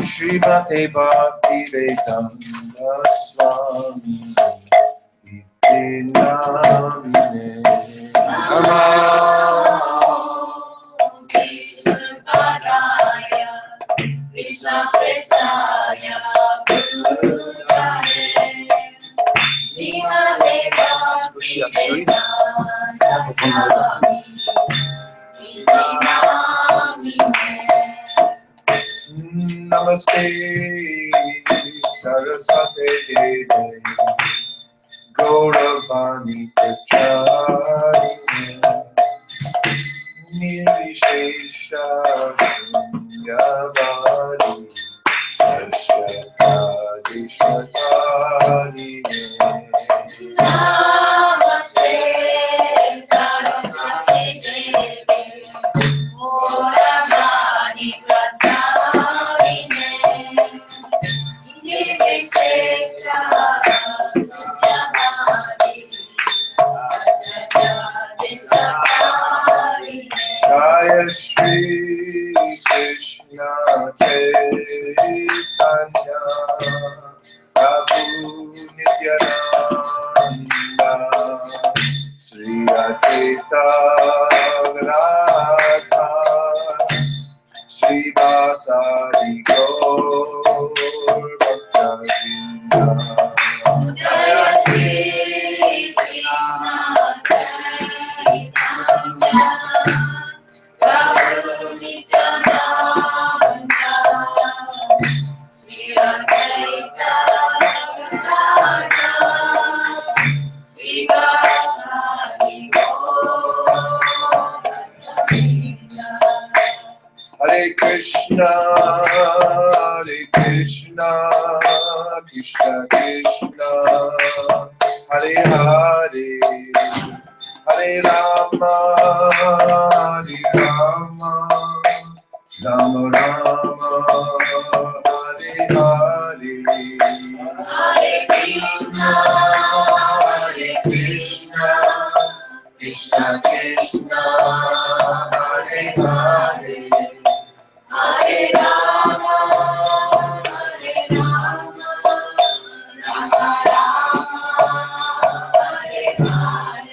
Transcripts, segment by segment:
Srimate Bhakti Vedanta Swami Iti Namine Namo Krishna Padaya Krishna Prestaya Bhutale Srimate Bhakti Vedanta Swami Iti Namine Namaste Saraswate Deve Gauravani Pracharine Nirvishesha Shunyavari Ashtakadi Shatarini Namaste Saraswate Devi Gauravani Pracharine Nirvishesha Shunyavari Ashtakadi Shatarini Jaya Shri Krishna Chaitanya Prabhu Nityananda Sri Advaita Gadadhar Sri Vasari Gaur Bhakta-vrinda. Jaya Shri Krishna Chaitanya Prabhu Nityananda Sri Advaita Gadadhar Sri Vasari Gaur Bhakta-vrinda. Hare Krishna, Krishna Krishna, Hare Hare, Hare Rama, Rama Rama, Hare Hare. Hare Krishna, Krishna Krishna, Hare Hare, Hare Rama, Rama Rama, Hare Hare.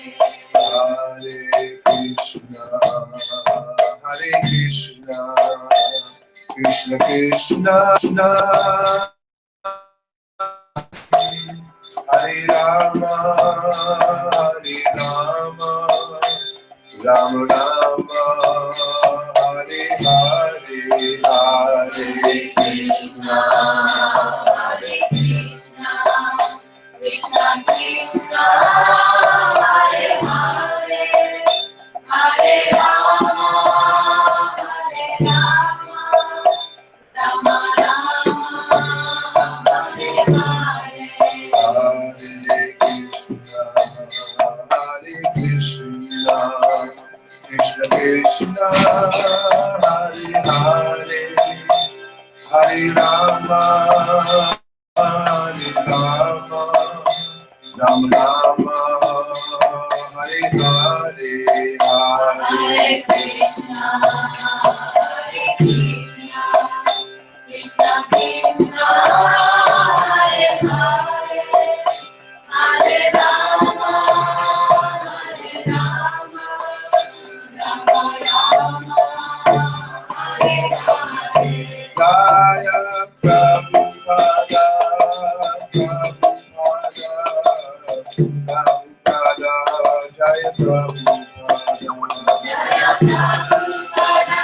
Hare Krishna, Krishna Krishna, Hare Rama, Rama Rama, Hare Hare, Hare Krishna, Krishna Krishna, Hare Hare, Hare Rama, Rama Rama, Hare Hare. Hare Krishna, Krishna Krishna, Hare Hare, Hare Rama, Rama Rama, Hare Hare, Hare Krishna, Krishna Krishna, Hare Hare, Hare Rama, Rama Rama, Hare Hare. Jaya Prabhupada, Prabhupada, Jaya Prabhupada. Jaya Prabhupada,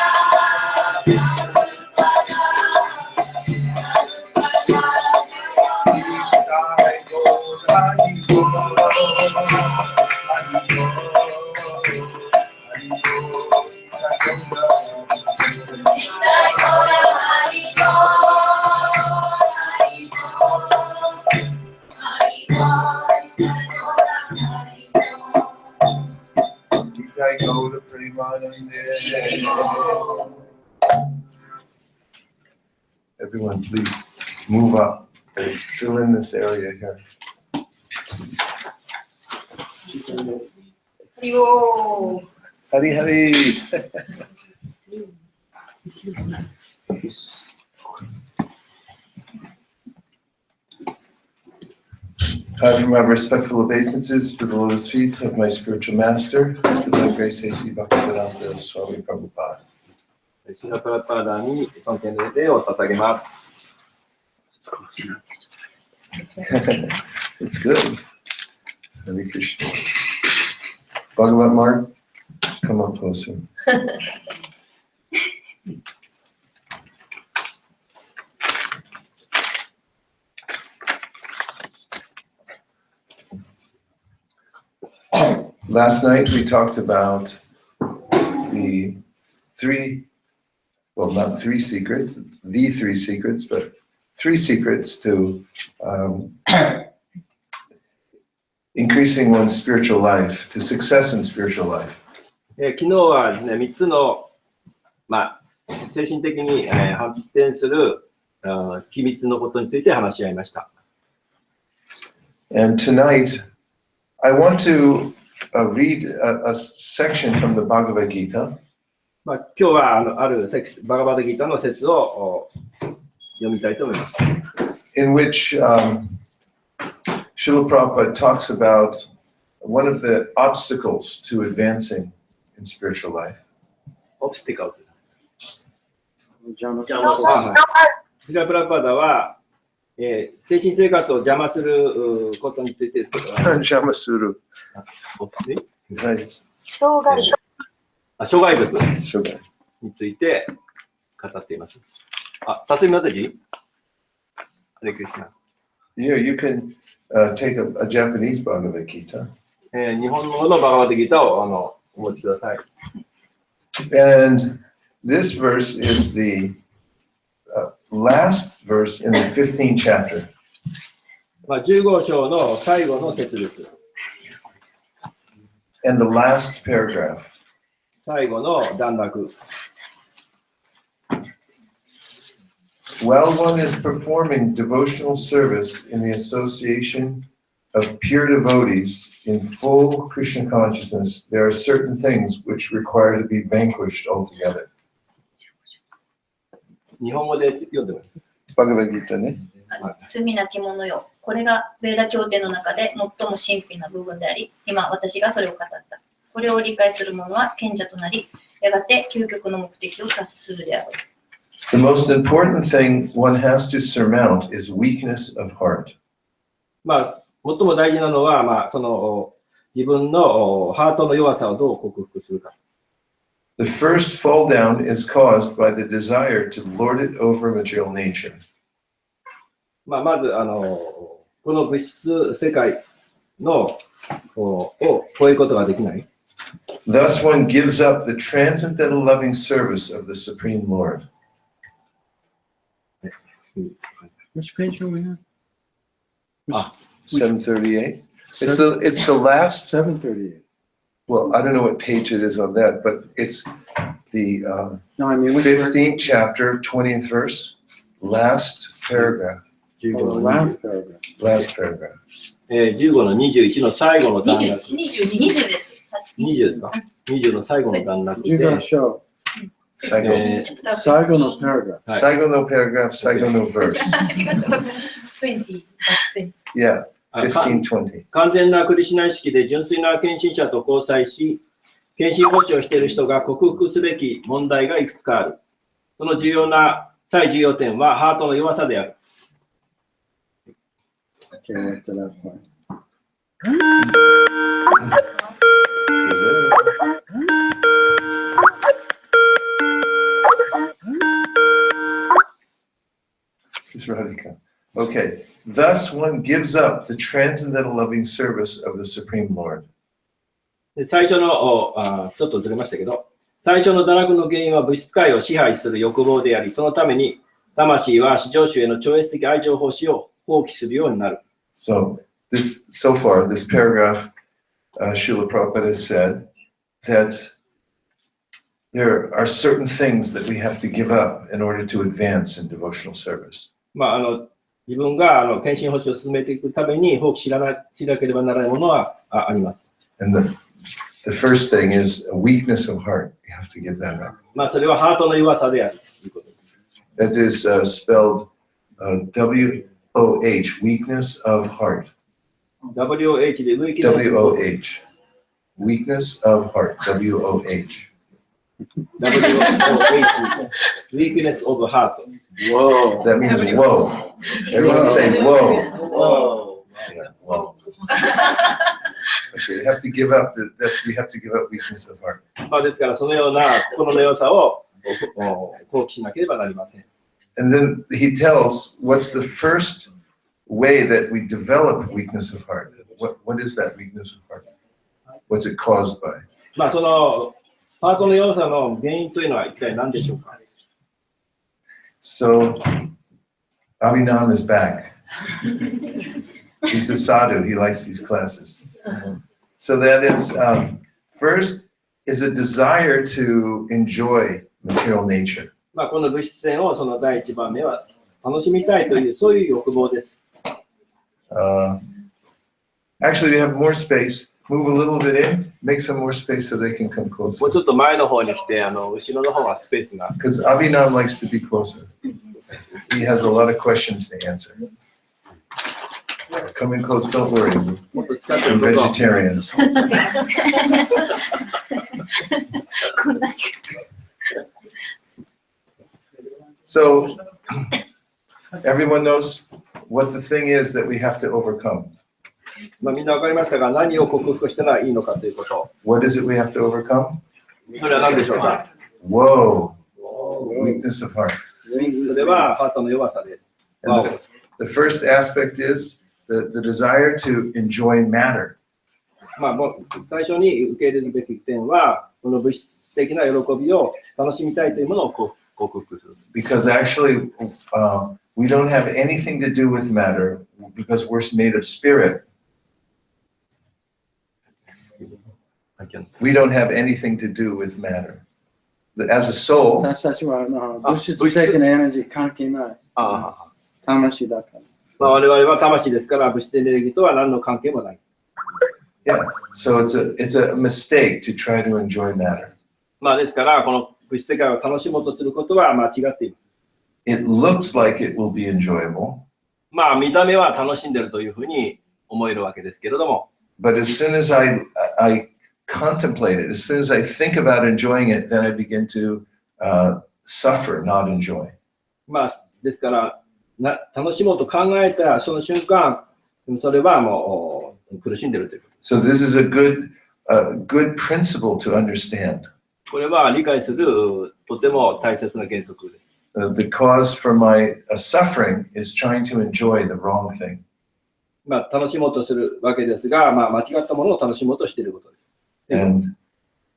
Everyone, please move up and fill in this area here. Yo. Hari Hari. From my respectful obeisances to the lotus feet of my spiritual master, Mr. Vaisesika Swami Prabhupada. シラプラパーダに尊敬の礼を捧げます。It's good. Hare Krishna. Bhagavat Mark, come up closer. Last night we talked about the not three secrets, the three secrets, but three secrets to increasing one's spiritual life, to success in spiritual life. 昨日はですね、3つの、精神的に、発展する秘密のことについて話し合いました。And tonight, I want to read a section from the Bhagavad Gita. 今日はあるバガバダギータの説を読みたいと思います。In which Srila Prabhupada talks about one of the obstacles to advancing in spiritual life. Obstacle. 邪魔する。シラプラパダは、精神生活を邪魔することについて邪魔する。障害物について語っています。辰巳またじ？ハレクリスナ。Yeah, you can take a Japanese Bhagavad Gita. 日本語のバガバダギータをお持ちください。And this verse is the last verse in the 15th chapter. 15章の最後の節です。And the last paragraph. 最後の段落。While one is performing devotional service in the association of pure devotees in full Krishna consciousness, there are certain things which require to be vanquished altogether. 日本語で読んでます。バガバギータね。罪なき者よ。これがベーダ経典の中で最も神秘な部分であり、今私がそれを語った。これを理解する者は賢者となり、やがて究極の目的を達するであろう。The most important thing one has to surmount is weakness of heart. 最も大事なのは、その自分のハートの弱さをどう克服するか。The first fall down is caused by the desire to lord it over material nature. まずこの物質世界のを超えることができない。Thus one gives up the transcendental loving service of the Supreme Lord. Which page are we on? 738. It's the last. 738. Well, I don't know what page it is on that, but it's the No, I mean which 15th chapter, 20th verse, last paragraph. the last paragraph. Last paragraph. 15の21の最後の段落。20です。20ですか？20の最後の段落 You で gotta。show. Saigo no paragraph. Saigo no paragraph, Saigo no verse. ありがとうございます。20。Yeah, 15, 20. 完全なクリシュナ意識で純粋な献身者と交際し、献身奉仕をしている人が克服すべき問題がいくつかある。その最重要点はハートの弱さである。Okay, wait to that point. It's Radhika. Okay. Thus one gives up the transcendental loving service of the Supreme Lord. で最初のちょっとずれましたけど、最初の堕落の原因は物質界を支配する欲望であり、そのために魂は至上主への超越的愛情奉仕を放棄するようになる。So far, this paragraph, Srila Prabhupada has said that there are certain things that we have to give up in order to advance in devotional service. 自分が献身奉仕を進めていくために放棄しなければならないものはあります。And the first thing is a weakness of heart. You have to give that up. まあそれはハートの弱さであるということです。That is spelled W-O-H, weakness of heart. WOH で W-O-H, weakness of heart, W-O-H. WOH weakness of heart. Whoa. That means whoa. Everyone say whoa. Whoa. Yeah, whoa. Okay, you have to give up you have to give up weakness of heart. まあですからそのような心の良さを放棄しなければなりません。And then he tells what's the first way that we develop weakness of heart. What is that weakness of heart? What's it caused by? まあそのハートの良さの原因というのは一体何でしょうか。So Abhinam is back. He's a sadhu. He likes these classes. So that is first is a desire to enjoy material nature. まあこの物質性をその第一番目は楽しみたいというそういう欲望です。Actually, we have more space. Move a little bit in. Make some more space so they can come も closer. うちょっと前の方に来て後ろの方はスペースが。 Because Abhinam likes to be closer. He has a lot of questions to answer. Come in close. Don't worry. もっと近く We're にどうぞ。 vegetarians. すいません。こんな時間。 So everyone knows what the thing is that we have to overcome. まあみんなわかりましたが、何を克服したらいいのかということ。 What is it we have to overcome? それは何でしょうか。 Whoa, weakness of heart. それはハートの弱さで。 And the first aspect is the desire to enjoy matter. まあもう最初に受け入れるべき点は、この物質的な喜びを楽しみたいというものを克服する。 Because actually, we don't have anything to do with matter because we're made of spirit. We don't have anything to do with matter. As a soul, 私たちは物質的なエネルギー関係ない。魂だから。まあ我々は魂ですから物質エネルギーとは何の関係もない。 yeah. So it's a mistake to try to enjoy matter. まあですからこの物質世界を楽しもうとすることは間違っています。 It looks like it will be enjoyable, まあ見た目は楽しんでるというふうに思えるわけですけれども、 but as soon as I contemplate it, as soon as I think about enjoying it, then I begin to suffer, not enjoy. まあですから楽しもうと考えたその瞬間、それはもう苦しんでるということ。 So this is a good principle to understand. これは理解するとても大切な原則です。The cause for my suffering is trying to enjoy the wrong thing. まあ楽しもうとするわけですが、まあ間違ったものを楽しもうとしていることです。 And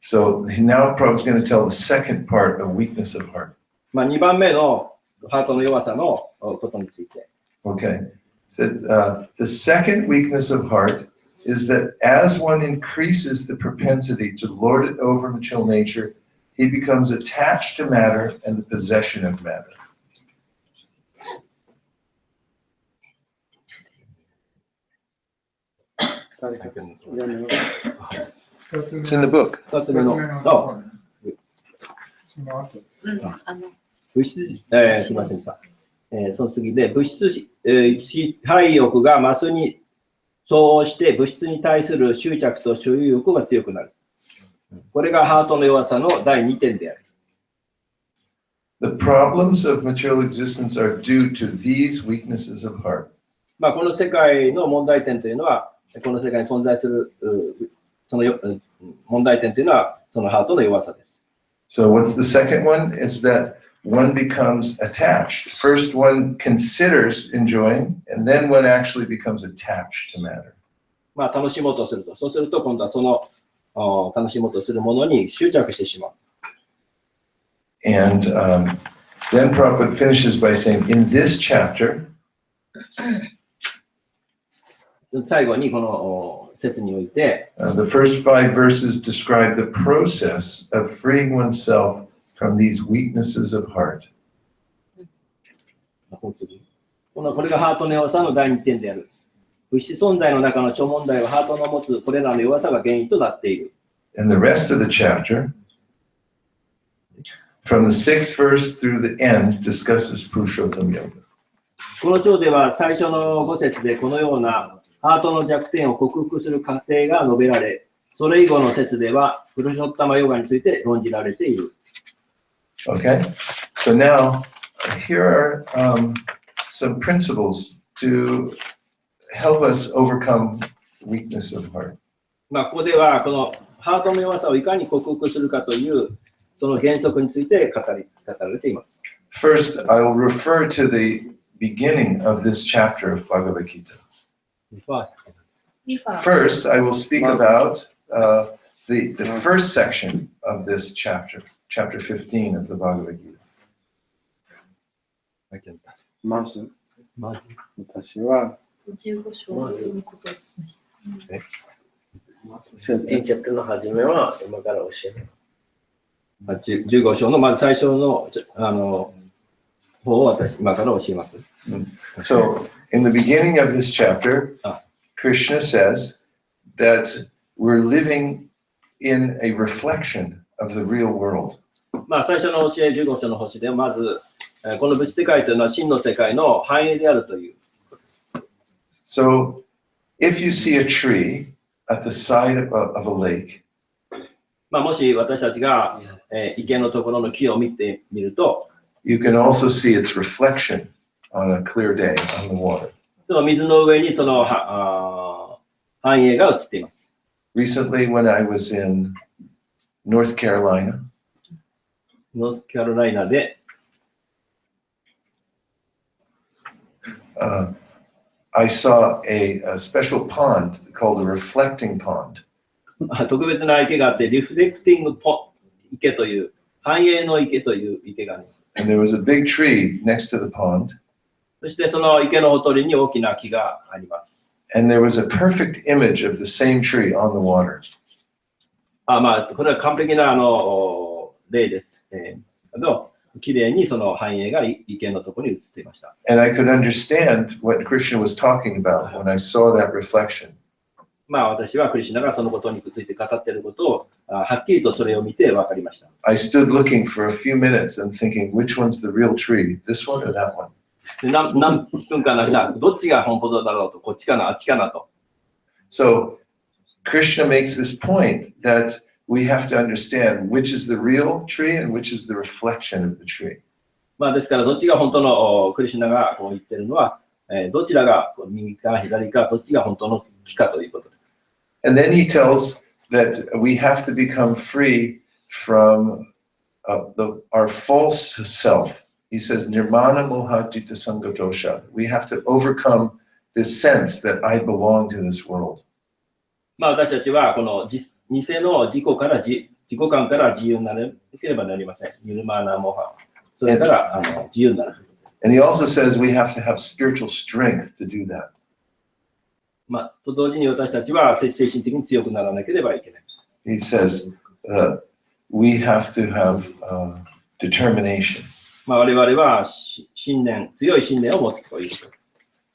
so now Prabhupada's going to tell the second part of weakness of heart. まあ2番目のハートの弱さのことについて。 Okay. So the second weakness of heart is that as one increases the propensity to lord it over material nature, he becomes attached to matter and the possession of matter. It's in the book. 2つ目の物質、すみませんでした。その次で物質支配欲が増すに相応して物質に対する執着と所有欲が強くなる。これがハートの弱さの第2点である。The problems of material existence are due to these weaknesses of heart. まあこの世界の問題点というのは、この世界に存在するその問題点というのはそのハートの弱さです。So what's the second one? Is that one becomes attached. First one considers enjoying, and then one actually becomes attached to matter. まあ楽しもうとすると、そうすると今度はその楽しもうとするものに執着してしまう。And then Prabhupada finishes by saying, in this chapter, 最後にこの説において、the first 5 verses describe the process of freeing oneself from these weaknesses of heart. これがハートの弱さの第2点である。物質存在の中の諸問題はハートの持つこれらの弱さが原因となっている。And the rest of the chapter from the 6th verse through the end discusses Purushottam Yoga. この章では最初の5節でこのようなハートの弱点を克服する過程が述べられ、それ以後の節ではプルショッタマヨガについて論じられている。Okay, so now here are some principles to help us overcome weakness of heart. ここではこのハートの弱さをいかに克服するかというその原則について語られています。First, I will refer to the beginning of this chapter of Bhagavad Gita. First, I will speak about the first section of this chapter, chapter 15 of the Bhagavad Gita. まず、私は、15章を読むことをしました。チャプターの始めは今から教える。15章のまず最初の方を私今から教えます。So, in the beginning of this chapter, Krishna says that we're living in a reflection of the real world. 最初の教え15章の星でまずこの物質世界というのは真の世界の繁栄であるという。So, if you see a tree at the side of a lake, もし私たちが池のところの木を見てみると、you can also see its reflection on a clear day on the water. その水の上にその繁栄が映っています。Recently, when I was in North Carolina, ノースカロライナで、I saw a special pond called a reflecting pond. 特別な池があって、リフレクティング池という、繁栄の池という池があります。And there was a big tree next to the pond. そしてその池のほとりに大きな木があります。And there was a perfect image of the same tree on the water. これは完璧な例です。きれいにその繁栄が池のところに映っていました。And I could understand what Krishna was talking about when I saw that reflection. 私はクリシュナがそのことについて語っていることをはっきりとそれを見て分かりました。I stood looking for a few minutes and thinking, which one's the real tree, this one or that one? 何分かの間、どっちが本物だろうと、こっちかな、あっちかなと。So Krishna makes this point that we have to understand which is the real tree and which is the reflection of the tree. ですから、どっちが本当のクリシュナがこう言ってるのは、どちらが右か左か、どっちが本当の木かということです。And then he tells that we have to become free from our false self. He says, Nirmana moha jita sangatosha. We have to overcome this sense that I belong to this world. 私たちはこの偽の自己観から自由にならなければなりません。ニルマーナモハ。それから自由になる。And he also says we have to have spiritual strength to do that. と同時に私たちは精神的に強くならなければいけない。He says we have to have determination. 我々は強い信念を持つということ。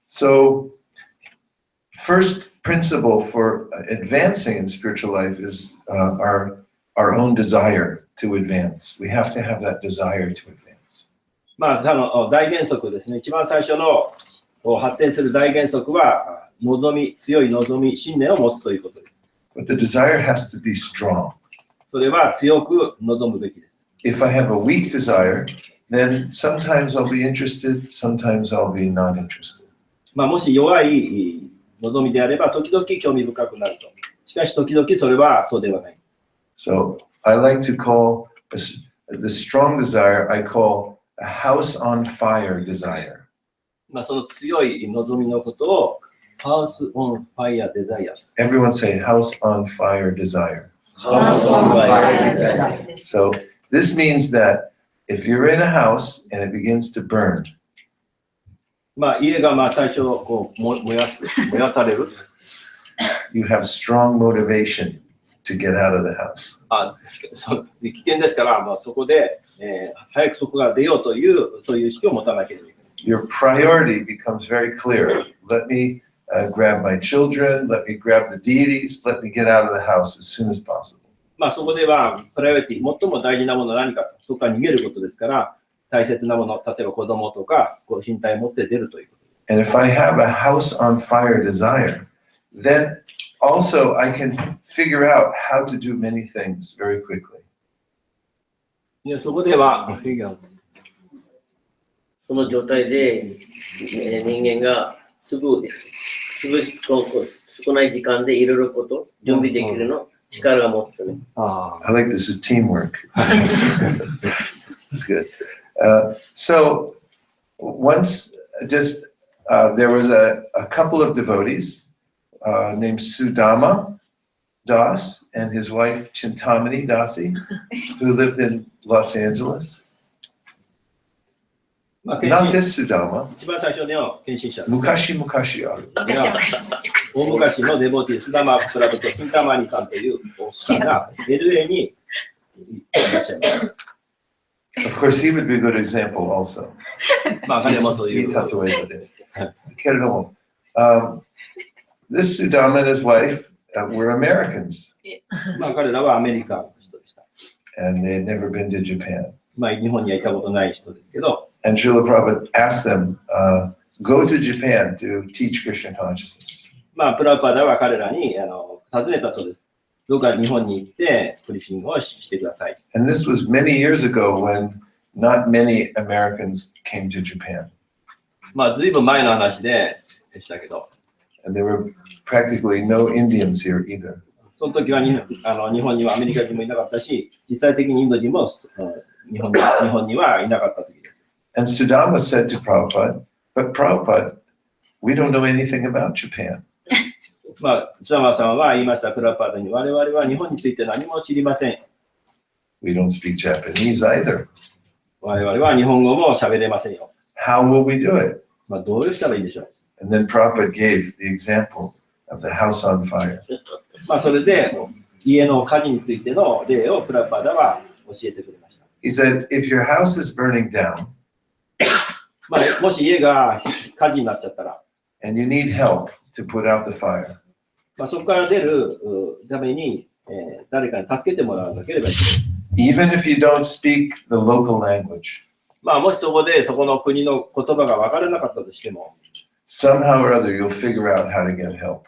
So, first principle for advancing in spiritual life is our own desire to advance. We have to have that desire to advance. 大原則ですね。一番最初の発展する大原則は強い望み、信念を持つということです。But the desire has to be strong. それは強く望むべきです。If I have a weak desire, then sometimes I'll be interested, sometimes I'll be not interested. もし弱い望みであれば、時々興味深くなると。しかし、時々それはそうではない。So, I like to call the strong desire, I call a house on fire desire. その強い望みのことを、House on Fire Desire. Everyone say house on fire desire. House on fire desire. So, this means that if you're in a house and it begins to burn, 家が最初こう燃やされる。you have strong motivation to get out of the house. 危険ですから、そこで、早くそこが出ようというそういう意識を持たなければいけない。Your priority becomes very clear. Let me grab my children, let me grab the deities, let me get out of the house as soon as possible. まあそこではプライオリティ、最も大事なものは何か、そこから逃げることですから、大切なもの、例えば子供とか、こう身体を持って出るということ。And if I have a house on fire desire, then also I can figure out how to do many things very quickly. でそこでは、その状態で、人間が少ない時間でいろいろこと準備できるの力が持つね。I like this is teamwork. That's good. So once there was a couple of devotees named Sudama Das and his wife Chintamani Dasi, who lived in Los Angeles. まあ、 Not this Sudama. 一番最初の献身者。 Mukashi Mukashi aru. 大昔のデボティ、スダマプラトとキンタマニさんというおっさんが LA にいらっしゃいます。Of course, he would be a good example also. まあ彼もそういう。This Sudama and his wife were Americans. まあ彼らはアメリカの人でした。And they had never been to Japan. まあ日本には行ったことない人ですけど。And Srila Prabhupada asked them, go to Japan to teach Krishna consciousness. まあプラパダは彼らに尋ねたそうです。どうか日本に行ってクリシングをしてください。And this was many years ago when not many Americans came to Japan. まあずいぶん前の話でしたけど。And there were practically no Indians here either. その時は日本にはアメリカ人もいなかったし、実際的にインド人も日本にはいなかった時です。And Sudama said to Prabhupada, but Prabhupada, we don't know anything about Japan. まあ、スダマさんは言いました、プラパダに、我々は日本について何も知りません。We don't speak Japanese either. 我々は日本語も喋れませんよ。How will we do it? まあ、どうしたらいいでしょう。And then Prabhupada gave the example of the house on fire. まあ、それで家の火事についての例をプラパダは教えてくれました。He said, if your house is burning down, まあ、もし家が火事になっちゃったら、 and you need help to put out the fire, まあ、そこから出るために、誰かに助けてもらわなければいけない。even if you don't speak the local language, まあ、もしそこでそこの国の言葉が分からなかったとしても、 somehow or other you'll figure out how to get help.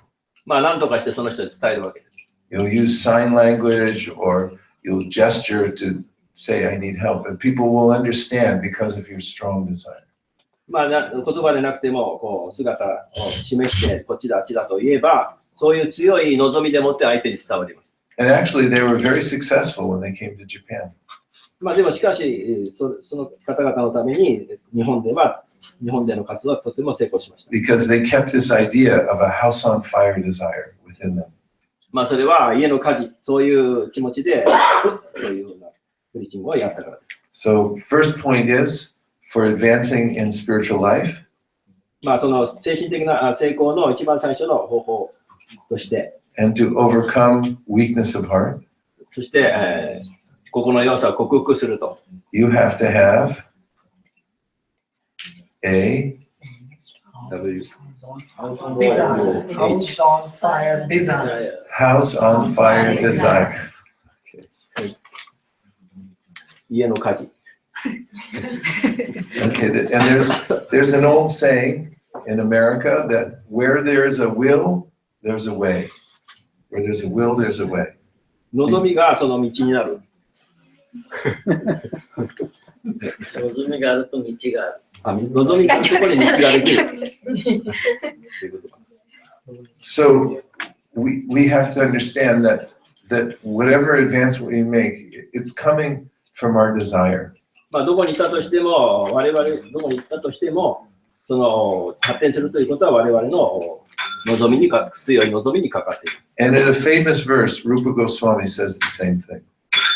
まあ、何とかしてその人に伝えるわけです。You'll use sign language or you'll gesture to say, I need help. And people will understand because of your strong desire. まあ、言葉でなくてもこう姿を示してこっちだあっちだと言えばそういう強い望みでもって相手に伝わります。And actually they were very successful when they came to Japan. まあでもしかしその方々のために日本での活動はとても成功しました。Because they kept this idea of a house on fire desire within them. まあそれは家の火事そういう気持ちでそういうようなプリーチングをやったからです。So first point is for advancing in spiritual life. まあその精神的な成功の一番最初の方法として、and to overcome weakness of heart, そして、心の弱さを克服すると。you have to have a House on fire desire. house on fire desire. 家の火事。Okay, and there's an old saying in America that where there is a will, there's a way. Where there's a will, there's a way. 望みがその道になる。望みがあると道がある。望みがあるところに道ができる。So we have to understand that whatever advancement we make, it's coming from our desire. まあどこに行ったとしても、我々どこに行ったとしても、その発展するということは我々の望みに強い望みにかかっています。And in a famous verse, Rupa Goswami says the same thing.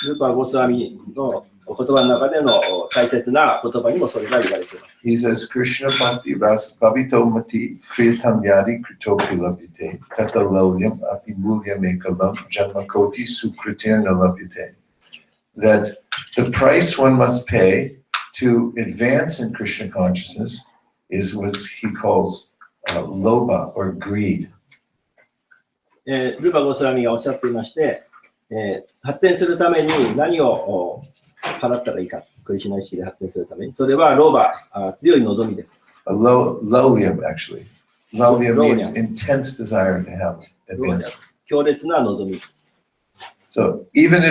ルーパー・ゴスワミの言葉の中での大切な言葉にもそれが言われています。He says, Krishna Bhakti Ras Bhavito Mati Kritam Yadi Kritopi Labhite Tata Laulyam Api Mulya Mekalam Janmakoti Sukritir Nalabhite. That the price one must pay to advance in Krishna consciousness is what he calls lobha or greed. ルーパー・ゴスワミがおっしゃっていまして、発展するために何を払ったらいいか、クリシュナ意識で発展するために、それはローバ、強い望みです。Lolium, actually. Lolium means intense desire to have advancement. 強烈な望み。So even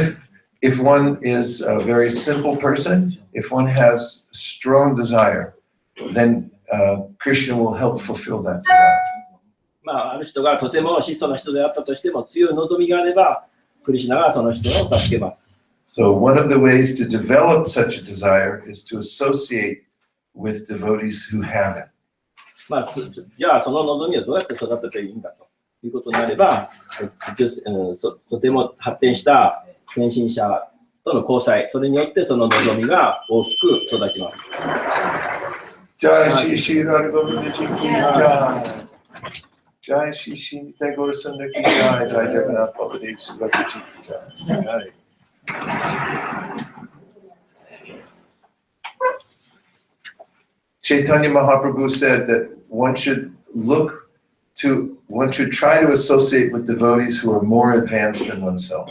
if one is a very simple person, if one has strong desire, then Krishna will help fulfill that desire. ある人がとても質素な人であったとしても、強い望みがあれば、クリシュナがその人を助けます。So one of the ways to develop such a desire is to associate with devotees who have it. じゃあその望みをどうやって育てていいんだということになれば、とても発展した献身者との交際、それによってその望みが大きく育ちます。Jai Shri Shri Radha Govinda Ji ki Jai. Jai Shri Shri Nitya Gaura Sundar ki Jai. Jai Jagannath Baladev Subhadra Ji ki Jai. Chaitanya Mahaprabhu said that one should try to associate with devotees who are more advanced than oneself.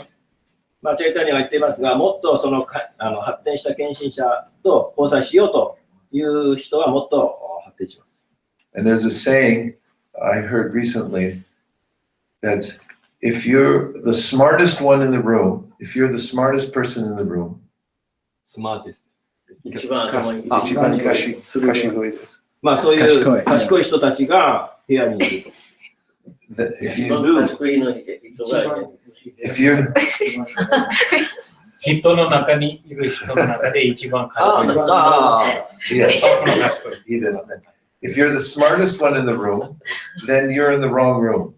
チェイタニアが言っていますが、もっとその発展した献身者と交際しようという人はもっと発展します。And there's a saying I heard recently that if you're the smartest one in the room, if you're the smartest person in the room, スマーティスト。一番頭に。一番賢いです。そういう賢い人たちが部屋にいると。一番賢いの人がIf you're 人の中にいる人の中で一番賢い。いいですね。If you're the smartest one in the room, then you're in the wrong room.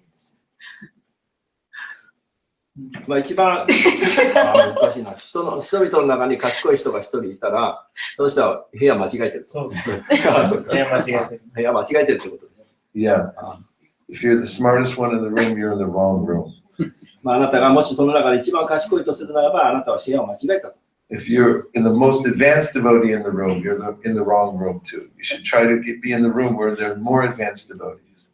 一番難しいな。人々の中に賢い人が一人いたら、その人は部屋間違えてる。そうです。部屋間違えてる。部屋間違えてるということです。Yeah. If you're the smartest one in the room, you're in the wrong room. あなたがもしその中で一番賢いとするならば、あなたは部屋を間違えた。If you're in the most advanced devotee in the room, you're in the wrong room too. You should try to be in the room where there are more advanced devotees.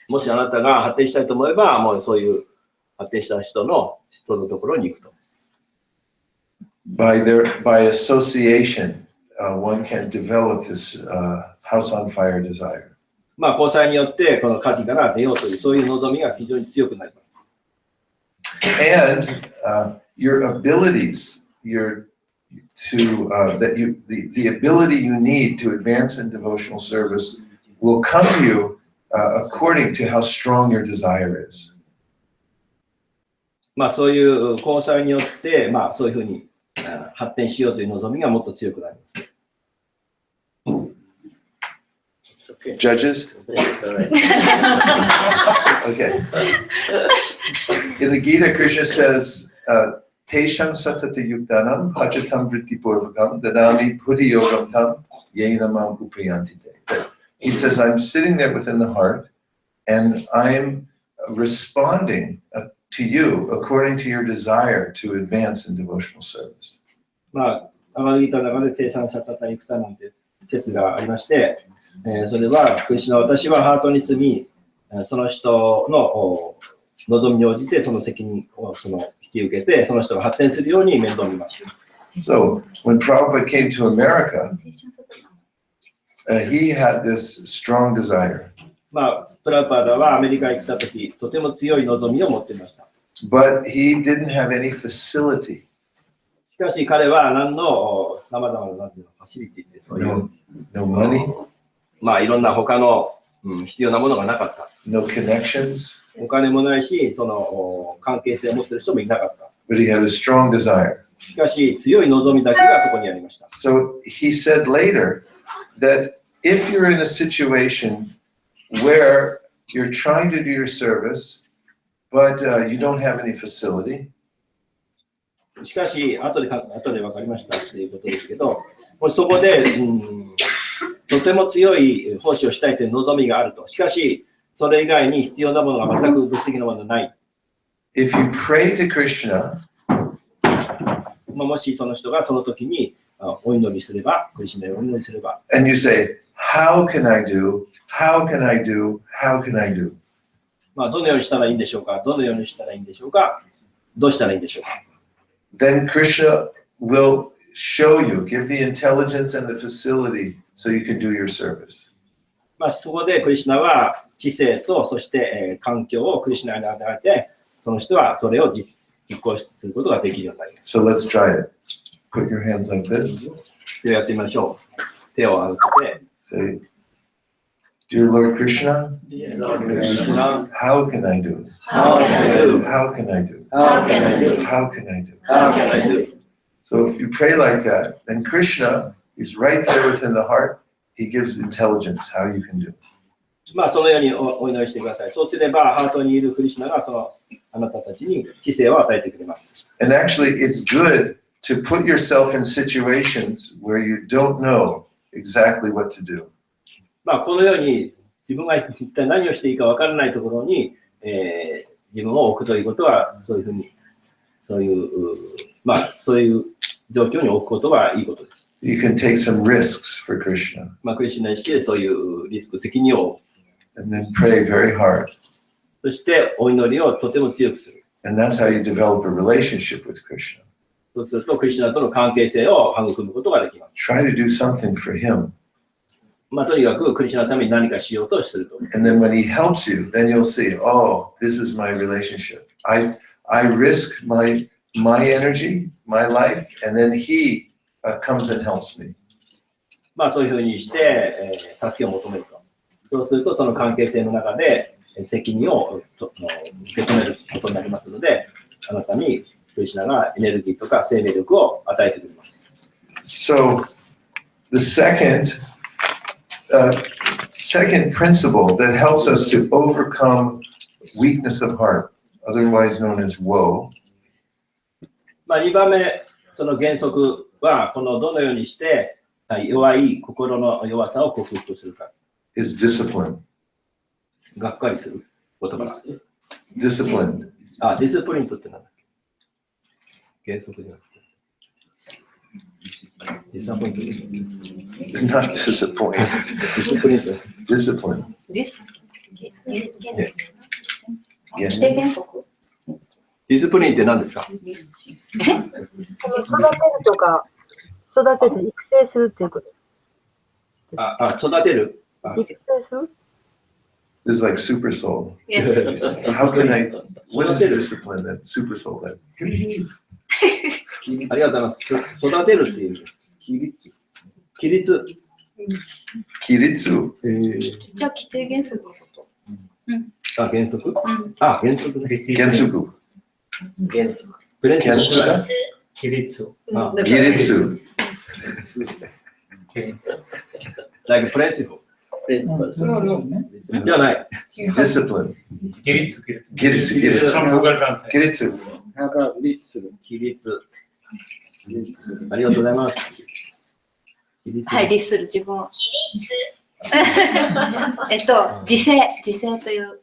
もしあなたが発展したいと思えば、もうそういう発展した人のところに行くと。By association, one can develop this house on fire desire. 交際によってこの火事から出ようというそういう望みが非常に強くなります。And your abilities, the ability you need to advance in devotional service will come to you according to how strong your desire is. そういう交際によって、そういうふうに発展しようという望みがもっと強くなります。Judges? Okay. In the Gita, Krishna says, Tesham satata yuktanam pachatam vritti purvakam dadami puti yogam tam yenamam upriyanti. He says, I'm sitting there within the heart and I'm responding to you according to your desire to advance in devotional service. アガギータの中でテーサンサタタイクタなんて説がありまして、それはクリシュナ私はハートに住み、その人の望みに応じてその責任を引き受けて、その人が発展するように面倒見ます。So when Prabhupada came to America, he had this strong desire. プラパーダはアメリカに来たとき、とても強い望みを持っていました。But he didn't have any facility. しかし彼は何のさまざまなファシリティってそういう No money. いろんな他の、必要なものがなかった。No connections. お金もないし、その関係性を持っている人もいなかった。But he had a strong desire. しかし強い望みだけがそこにありました。So he said later that if you're in a situation where you're trying to do your service, but you don't have any facility, しかし、後で分かりましたということですけど、そこで、とても強い奉仕をしたいという望みがあると。しかし、それ以外に必要なものが全く物質的なものがない。If you pray to Krishna, もしその人がその時にお祈りすれば、クリシュナにお祈りすれば。and you say, How can I do? How can I do? How can I do? どのようにしたらいいんでしょうかどのようにしたらいいんでしょうかどうしたらいいんでしょうか。 Then Krishna will show you, give the intelligence and the facility so you can do your service. まあ、そこでクリシュナは知性とそして、環境をクリシュナに与えて、その人はそれを実行することができるようになります。So let's try it. Put your hands like this. ではやってみましょう。手を合わせて、 Say, Dear Lord Krishna, Krishna, how can I do? How can I do? How can I do? How can I do? How can I do? How can I do? So if you pray like that, then Krishna is right there within the heart. He gives intelligence how you can do. まあ、そのようにお祈りしてください。そうすれば、ハートにいるクリシュナがそのあなたたちに知性を与えてくれます。And actually, it's good to put yourself in situations where you don't know exactly what to do. まあ、このように自分が一体何をしていいか分からないところに、自分を置くということは、そういうふうに、そういう状況に置くことはいいことです。You can take some risks for Krishna まあ、クリシュナ意識でそういうリスク、責任を負う。 and then pray very hard. そしてお祈りをとても強くする。 And that's how you develop a relationship with Krishna. そうすると、クリシュナとの関係性を育むことができます。 Try to do something for him. まあ、とにかくクリシュナのために何かしようとすると。 And then when he helps you, then you'll see, oh, this is my relationship. I risk my energy, my life, and then he comes and helps me. まあ、そういうふうにして、助けを求めると。そうすると、その関係性の中で責任を受け止めることになりますので、あなたにクリシュナがエネルギーとか生命力を与えてくれます。So the second principle that helps us to overcome weakness of heart, otherwise known as woe, まあ、2番目、その原則は、このどのようにして弱い心の弱さを克服するか。is discipline. がっかりする言葉が。 Discipline. あ、ディスプリントってなんだっけ？原則じゃなくて。ディスプリント。 Not disappoint. ディスプリント。 Discipline. This? Yes. 規定原則ディスプリンって何ですか？育てるとか、育てて育成するっていうこと。育てる？育成する This is like super soul. Yes. How can I, what is discipline that super soul that? ありがとうございます。育てるっていう。規律。Kiritsu. じゃあ規定原則のこと。あ、原則？うんあ、原則ね。Gensuku. 原則。プレンシプル。 Gensuka? 規律を。あ、 Giritsu. 規律を。like principle。プリンシパル。じゃない。 Discipline. 規律、規律。 Giritsu. Giritsu. 韓国語関西。 Giritsu. How about 律する規律。ありがとうございます。はい、律する自分を。自制という、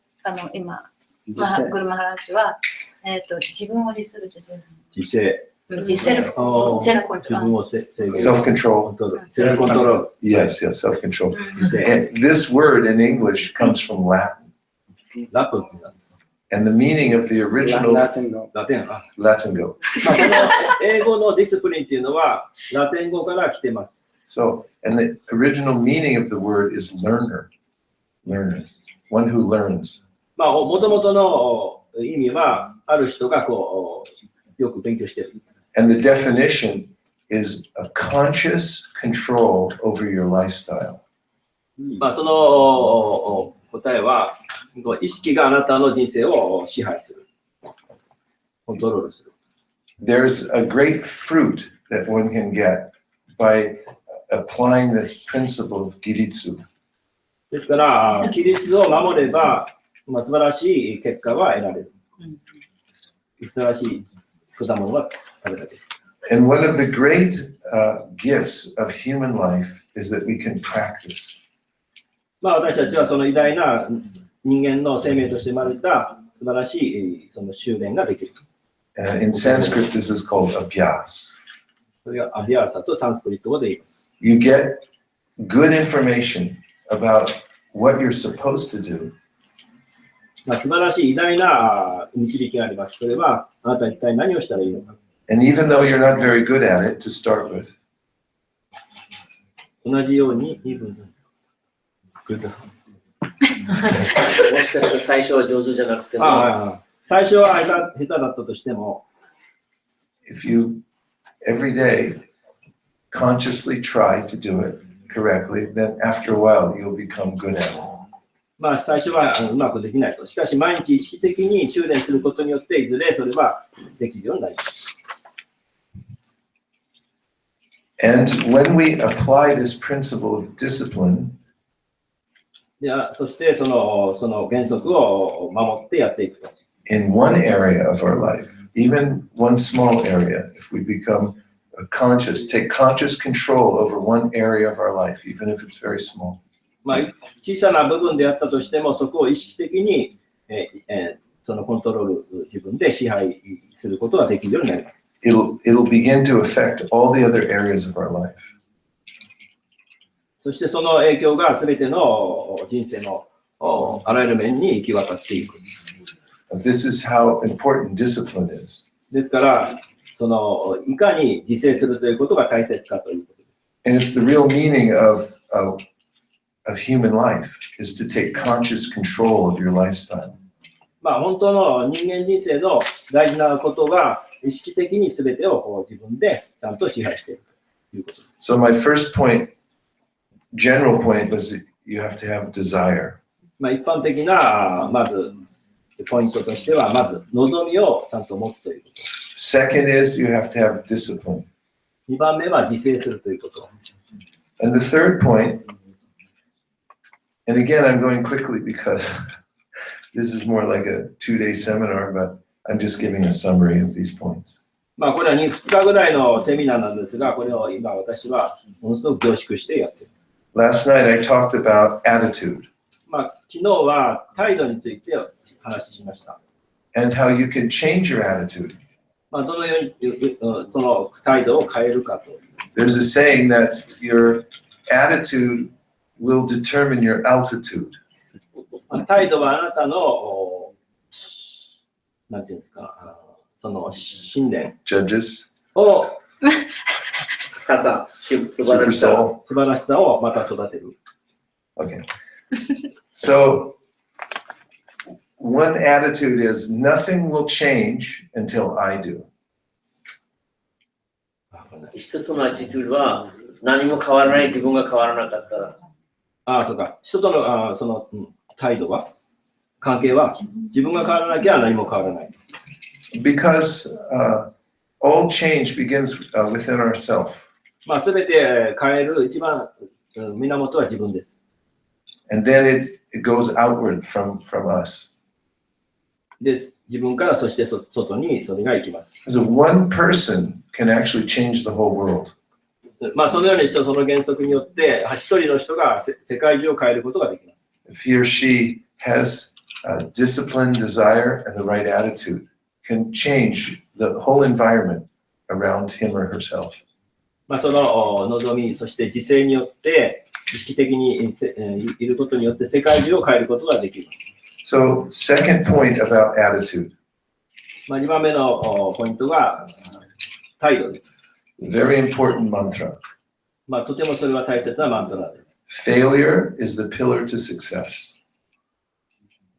今、グルマハラジは、自分を律するってどういう自制。自制力、セルフコントロール。自分を制限。 Self-control. セルフコントロ Yes, yes, self-control. ール。自制。 And this word in English comes from Latin. ラップってなんですか？ And the meaning of the original ラテン語。ラテン。あ、 Latin go. まあ、この英語のディスプリンっていうのはラテン語から来てます。 So, and the original meaning of the word is learner. Learner. One who learns. まあ、もともとの意味は、ある人がこうよく勉強してる。And the definition is a conscious control over your lifestyle. まあ、その答えは、意識があなたの人生を支配する。コントロールする。There's a great fruit that one can get by applying this principle of giritsu. ですから、規律を守れば、まあ、素晴らしい結果は得られる。素晴らしい果物が食べられる。And one of the great gifts of human life is that we can practice. まあ、私たちはその偉大な人間の生命として生まれた素晴らしいその修練ができる。In Sanskrit, this is called abhyas. それがアビアーサとサンスクリット語で言います。You get good information about what you're supposed to do, 素晴らしい偉大な導きがあります。それは、あなた一体何をしたらいいのか。And even though you're not very good at it to start with, 同じように、もしかしたら最初は上手じゃなくても、最初は下手だったとしても、if you every day consciously try to do it correctly, then after a while you'll become good at it. 最初はうまくできないと。しかし、毎日意識的に修練することによって、いずれそれはできるようになります。And when we apply this principle of discipline, そしてその原則を守ってやっていくと。in one area of our life, even one small area, if we become take conscious control over one area of our life, even if it's very small. 小さな部分であったとしても、そこを意識的に、そのコントロール自分で支配することができるようになります。It'll begin to affect all the other areas of our life. そしてその影響がすべての人生のあらゆる面に行き渡っていく。This is how important discipline is. ですから、いかに自制するということが大切かということです。And it's the real meaning of human life is to take conscious control of your lifestyle. 本当の人間人生の大事なことが意識的に全てを自分でちゃんと支配しているということです。So my first point, general point, was that you have to have desire. 一般的なまずポイントとしては、まず望みをちゃんと持つということ。Second is you have to have discipline. 2番目は自制するということ。And the third point, and again I'm going quickly because this is more like a 2-day seminar, but I'm just giving a summary of these points. これは2日ぐらいのセミナーなんですが、これを今私はものすごく凝縮してやっています。Last night I talked about attitude. 昨日は態度について話しました。And how you can change your attitude. どのようにその態度を変えるかと。There's a saying that your attitude will determine your altitude. 態度はあなたのなんていうんですか、その信念 Judges. を素晴らしさをまた育てる。Okay. So one attitude is nothing will change until I do. 一つのアティチュードは何も変わらない、自分が変わらなかったら。そうか。人とのその態度は、関係は自分が変わらなきゃ何も変わらない。Because all change begins within ourselves. すべて変える一番源は自分です。And then it goes outward from us. で、自分からそして外にそれが行きます。So one person can actually change the whole world. そのようにしてその原則によって一人の人が世界中を変えることができます。If he or she has discipline, desire, and the right attitude, can change the whole environment around him or herself. その望み、そして自制によって意識的にいることによって世界中を変えることができる。So, second point about attitude. 2番目のポイントが態度です。Very important mantra. とてもそれは大切なマントラです。Failure is the pillar to success.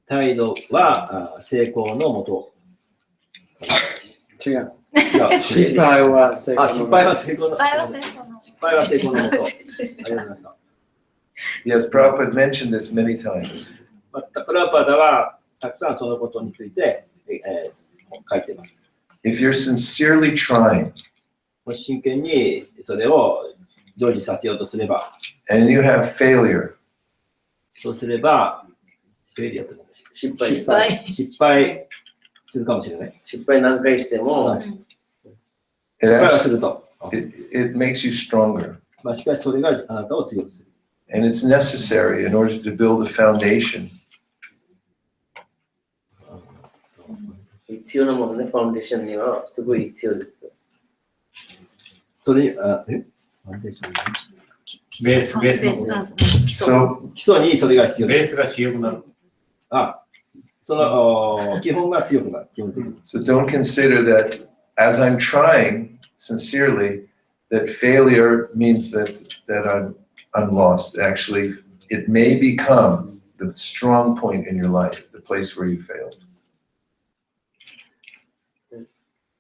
態度は成功のもと。違う。失敗は成功のもと。失敗は成功のもと。失敗は成功のもと。ありがとうございました。Yes, Prabhupada mentioned this many times. プラパダはたくさんそのことについて、書いています。If you're sincerely trying, もし真剣にそれを成就させようとすれば、and you have failure, そうすれば、失敗するかもしれない。失敗何回しても、失敗はすると。it makes you stronger. しかしそれがあなたを強くする。And it's necessary in order to build a foundation. 必要なものね、ファウンデーションにはすごい必要です。それに、ベースのこと。So, 基礎にそれが必要ベーです。スが強くなる。その基本が強くなる、基本的に。So don't consider that as I'm trying sincerely, that failure means that I'm lost. Actually, it may become the strong point in your life, the place where you failed.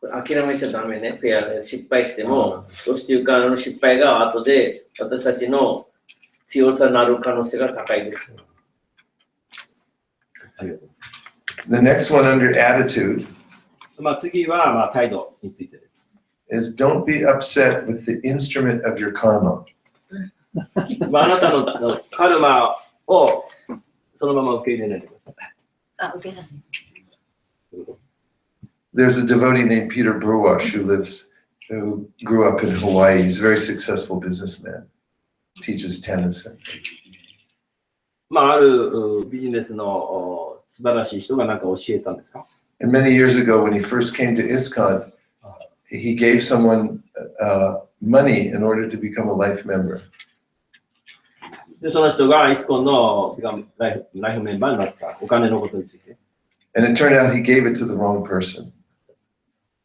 諦めちゃダメね。フェアで失敗しても、どうしていうか、失敗が後で私たちの強さになる可能性が高いです。The next one under attitude まあ次はまあ態度についてです。is don't be upset with the instrument of your karma. まああなたのカルマをそのまま受け入れないでください。あ、受けない。There's a devotee named Peter Bruwash who grew up in Hawaii. He's a very successful businessman. Teaches tennis. まああるビジネスの素晴らしい人が何か教えたんですか？ And many years ago, when he first came to ISKCON, he gave someone money in order to become a life member. でその人がイスコンのライフメンバーになったお金のことについて。And it turned out he gave it to the wrong person.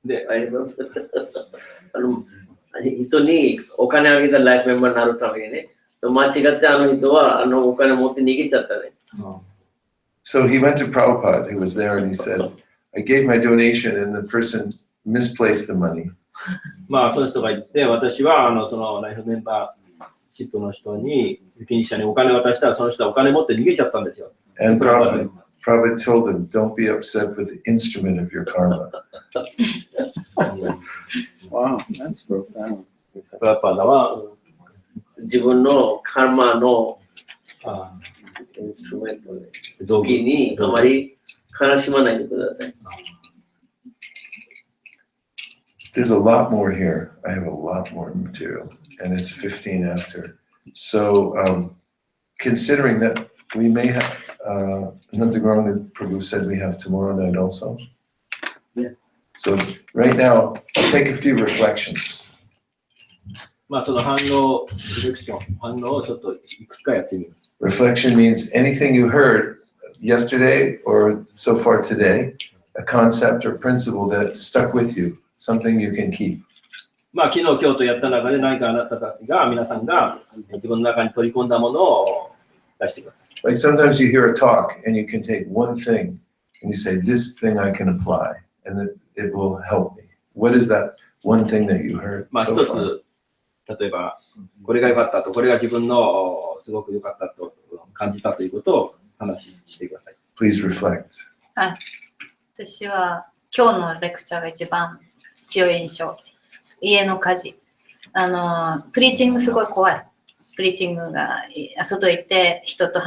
で、人にお金あげたライフメンバーになるためにね、間違って人はお金持って逃げちゃったね。So he went to Prabhupada, who was there, and he said, I gave my donation, and the person misplaced the money. まあその人が言って、私はそのライフメンバーシップの人に、責任者にお金を渡したら、その人はお金持って逃げちゃったんですよ。And Prabhupada told him, don't be upset with the instrument of your karma. Wow, that's profound. プラパダは、自分のカルマのインストゥルメントで、時にあまり悲しまないでください。There's a lot more here. I have a lot more material, and it's 15 after. So, considering that we may have, Nandagranga Prabhu said we have tomorrow night also. Yeah. So, right now, take a few reflections. まあその反応をちょっといくつかやってみます。Reflection means anything you heard yesterday or so far today, a concept or principle that stuck with you, something you can keep. まあ昨日今日とやった中で何かあなたたちが皆さんが自分の中に取り込んだものを出してください。Like sometimes you hear a talk and you can take one thing and you say, this thing I can apply and that it will help me. What is that one thing that you heard まあ so 一 far? つ例えばこれが良かったと、これが自分のすごく良かったと感じたということを話してください。Please reflect. 私は今日のレクチャーが一番強い印象。家の家事。プリーチングすごい怖い。プリーチングが外行って人と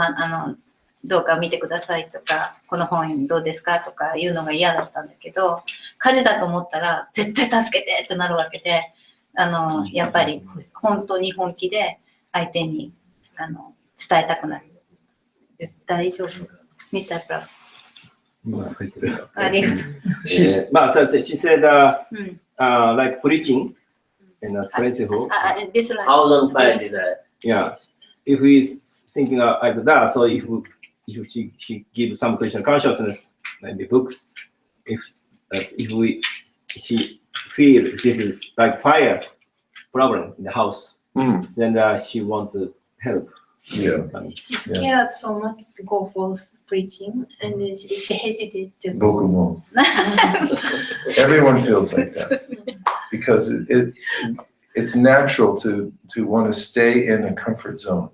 どうか見てくださいとか、この本どうですかとか言うのが嫌だったんだけど、家事だと思ったら絶対助けてってなるわけで、やっぱり本当に本気で相手に伝えたくなる。大丈夫みたいな。ありがとう。まあ、she said, like preaching in a principle. Thousand five is that. Yeah. If he's thinking like that, so if she gives some Krishna consciousness, maybe books, if she feel this is like fire problem in the house, then she want to help. Yeah. She's scared so much to go for preaching, and then she hesitated to go. Bokumo. Everyone feels like that because it's natural to want to stay in a comfort zone.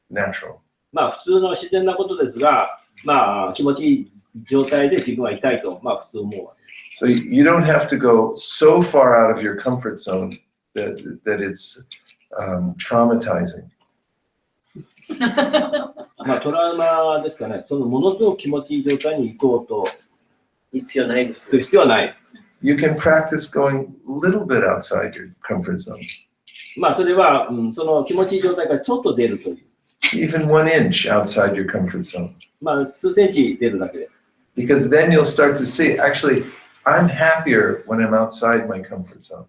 Natural. まあ普通の自然なことですが、まあ気持ちいい状態で自分はいたいと、まあ普通思うわけです。So you don't have to go so far out of your comfort zone that it's traumatizing. まあトラウマですかね。そのものすごく気持ちいい状態に行こうと必要ないです。する必要はない。You can practice going a little bit outside your comfort zone. まあそれは、その気持ちいい状態からちょっと出るという。Even 1 inch outside your comfort zone. まあ数センチ出るだけで。Because then you'll start to see, actually, I'm happier when I'm outside my comfort zone.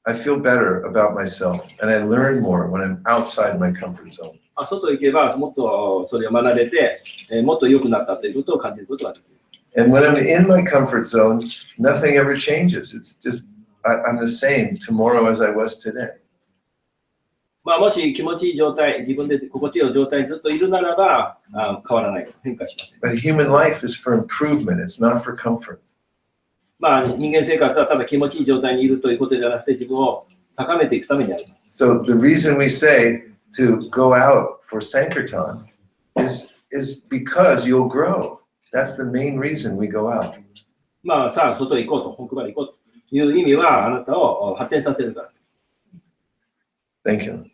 I feel better about myself and I learn more when I'm outside my comfort zone. 外行けばもっとそれを学べて、もっと良くなったということを感じることができる。And when I'm in my comfort zone, nothing ever changes. It's just, I'm the same tomorrow as I was today. もし気持ちいい状態、自分で心地よい状態にずっといるならば、変わらない、変化しません。But human life is for improvement, it's not for comfort. 人間生活はただ気持ちいい状態にいるということじゃなくて、自分を高めていくためにあります。So the reason we say to go out for Sankirtan is because you'll grow. That's the main reason we go out. さあ、外へ行こうと、北まで行こうという意味は、あなたを発展させるから。Thank you.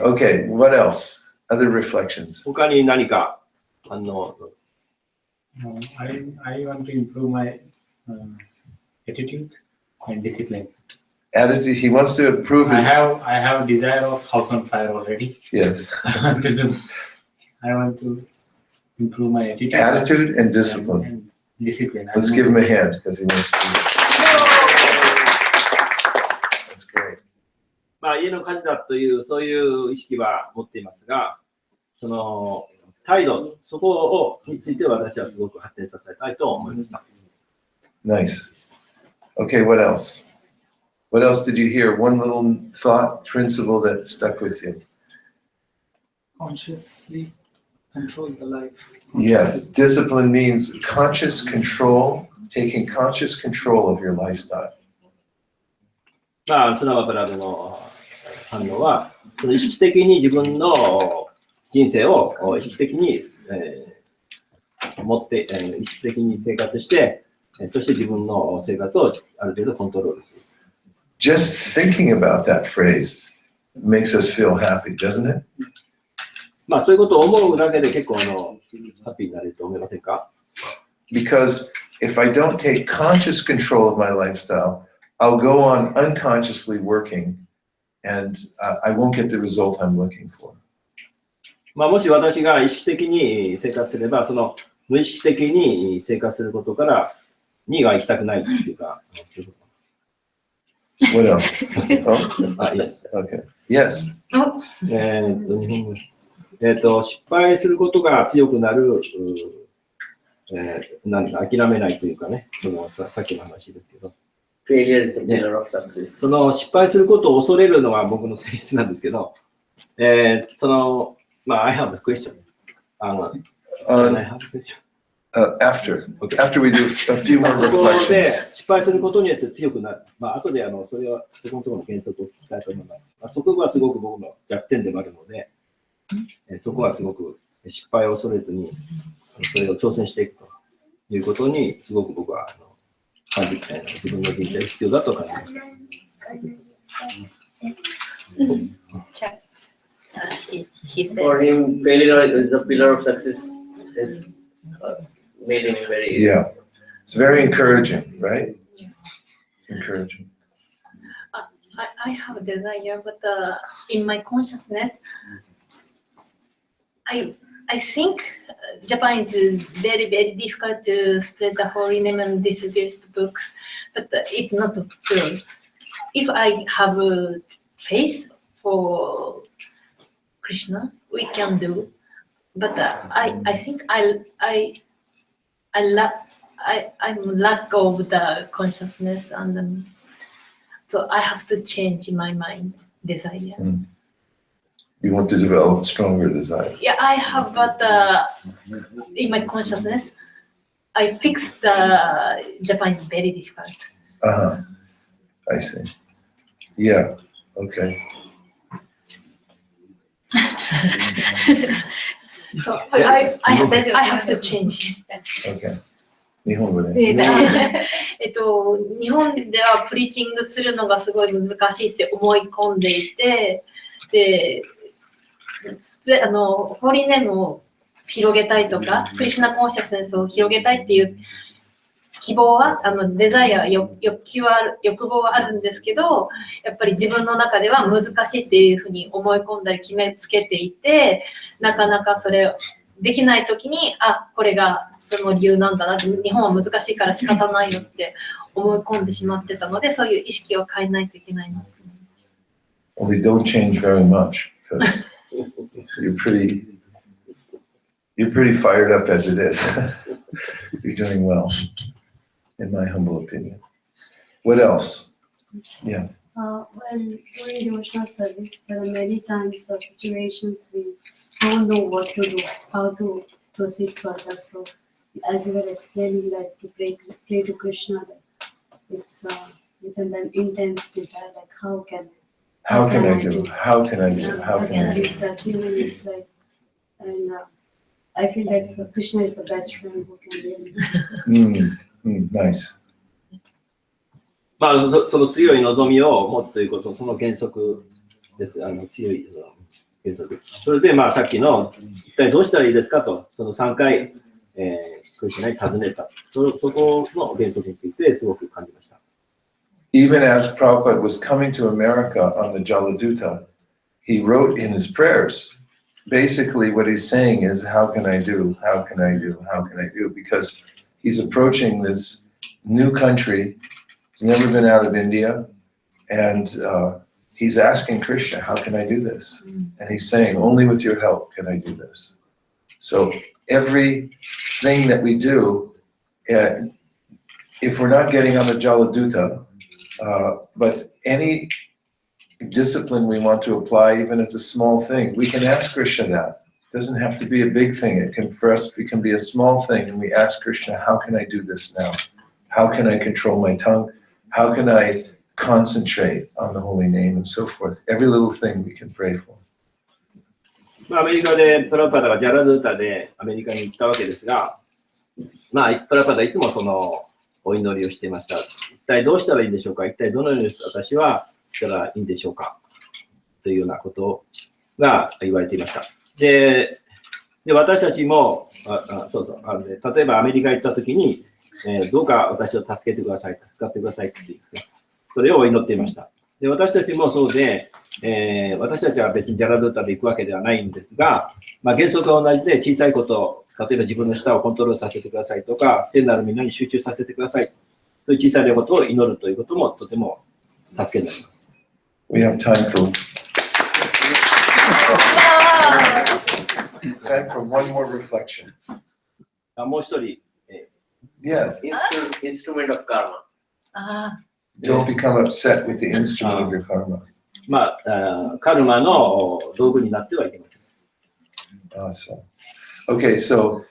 Okay, what else? Other reflections? 他に何か反応？ I want to improve my attitude and discipline. Attitude, he wants to improve his... I have desire of house on fire already. Yes. I want to improve my attitude. Attitude and discipline. And discipline. Let's give him a hand because he wants to do it. That's great. 家の火事だというそういう意識は持っていますが、その態度、そこについて私はすごく発展させたいと思いました。Nice. Okay, what else? What else did you hear? One little thought, principle that stuck with you. Consciously control the life. Yes, discipline means conscious control, taking conscious control of your lifestyle. スナワプラドの反応は、その意識的に自分の人生を意識的に、持って、意識的に生活して、そして自分の生活をある程度コントロールする。Just thinking about that phrase makes us feel happy, doesn't it? そういうことを思うだけで結構ハッピーになれると思いませんか？ Because if I don't take conscious control of my lifestyle, I'll go on unconsciously working and I won't get the result I'm looking for. もし私が意識的に生活すれば、その無意識的に生活することから2が行きたくないっていうか。What else? Yes. Okay. Yes. 日本語。失敗することが強くなる、諦めないというかね、さっきの話ですけど。Failure is the pillar of success. その失敗することを恐れるのが僕の性質なんですけど、I have a question. I have a question. After we do a few more そこ reflections. で失敗することによって強くなる。後でそれはそこのところの原則を聞きたいと思います。そこがすごく僕の弱点でもあるので、そこはすごく失敗を恐れずに、それを挑戦していくということに、すごく僕は感じて、自分の人生が必要だと感じました。He said, For him, failure is the pillar of success. Has made him very. Yeah. It's very encouraging, right? It's encouraging. I have a desire, but in my consciousness, I think Japan is very, very difficult to spread the holy name and distribute books, but it's not true. If I have faith for Krishna, we can do. But I think I'm lack of the consciousness, and so I have to change my mind desire. You want to develop stronger desire. Yeah, I have, but in my consciousness, I fix the Japan is very difficult. I see. Yeah. Okay. So I have to change. Okay. 日本語で。日本ではプリーチングするのがすごい難しいって思い込んでいて、で、ホーリーネームを広げたいとか、クリシュナコンシャスネスを広げたいっていう希望は、デザイア、欲望はあるんですけど、やっぱり自分の中では難しいっていうふうに思い込んだり決めつけていて、なかなかそれできないときに、これがその理由なんだな、日本は難しいから仕方ないよって思い込んでしまってたので、そういう意識を変えないといけないなと思いました。Only don't change very much because you're pretty fired up as it is. You're doing well, in my humble opinion. What else? Yeah. Well, during devotional service, there are many times situations we don't know what to do, how to proceed further. So, as you were explaining that to pray to Krishna, that it's within an intense desire, like how can I do? How can I do? How can I do? It's like, and I feel that Krishna is the best friend who can really. Nice. まあ、その強い望みを持つということ、その原則です。強い原則。それで、まあ、さっきの、一体どうしたらいいですかと、その3回、クリシュナに尋ねた。そこの原則についてすごく感じました。Even as Prabhupada was coming to America on the Jaladuta, he wrote in his prayers, basically what he's saying is, how can I do? How can I do? How can I do? Because he's approaching this new country. He's never been out of India, and he's asking Krishna, how can I do this? And he's saying, only with your help can I do this. So everything that we do, if we're not getting on the Jaladuta, but any discipline we want to apply, even if it's a small thing, we can ask Krishna that. It doesn't have to be a big thing. It can, for us, it can be a small thing, and we ask Krishna, how can I do this now? How can I control my tongue? How can I concentrate on the holy name and so forth? Every little thing we can pray for. アメリカでプラパダがジャラドゥータでアメリカに行ったわけですが、まあ、プラパダいつもそのお祈りをしていました。一体どうしたらいいんでしょうか？一体どのように私はしたらいいんでしょうか？というようなことが言われていました。で私たちも、例えばアメリカ行ったときに、どうか私を助けてください、助かってくださいって言って、それを祈っていました。で私たちもそうで、私たちは別にジャラドゥータで行くわけではないんですが、まあ、原則は同じで小さいこと、例えば自分の舌をコントロールさせてくださいとか、聖なるみんなに集中させてください。そういう小さいことを祈るということもとても助けになります。We have time for one more reflection. もう一人。Yes. Instrument of karma. Don't become upset with the instrument of your karma. まあ、カルマの道具になってはいけません。Awesome. Okay, so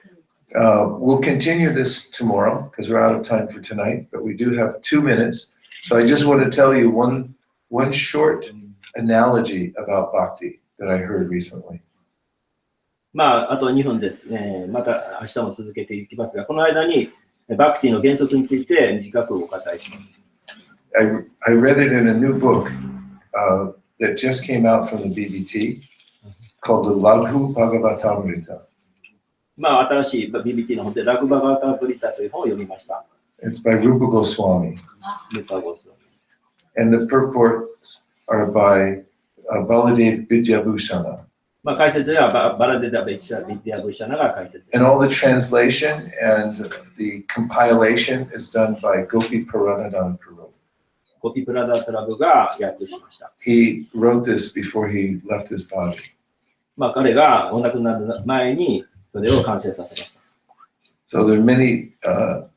we'll continue this tomorrow because we're out of time for tonight, but we do have 2 minutes. So I just want to tell you one short analogy about bhakti that I heard recently. まあ、あと2分ですね。また明日も続けていきますが、この間にバクティの原則について短くお語りします。I read it in a new book that just came out from the BBT called the Laghu Bhagavatamrita. まあ、新しい BBT の本でラグバガタブリタという本を読みました。It's by Rupa Goswami. And the purports are by Baladev Vidyabhushana. まあ、解説ではバラデダ・ビディア・ブシャナが解説。And all the translation and the compilation is done by Gopi Paranadhan Prabhu. ゴピプラダ・トラブが訳しました。He wrote this before he left his body. まあ、彼がお亡くなる前にそれを完成させました。So there are many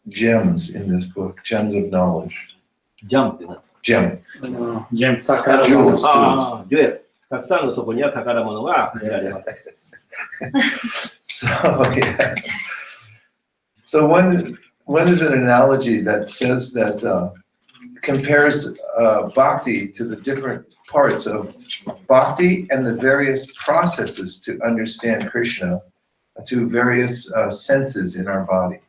gems in this book, gems of knowledge. ジャンって何ですか？ Gem. Jewels. Jewels. ああ、ジュエル。たくさんのそこには宝物が見られます。So, yeah. So one is an analogy that says that compares bhakti to the different parts of bhakti and the various processes to understand Krishna to various senses in our body.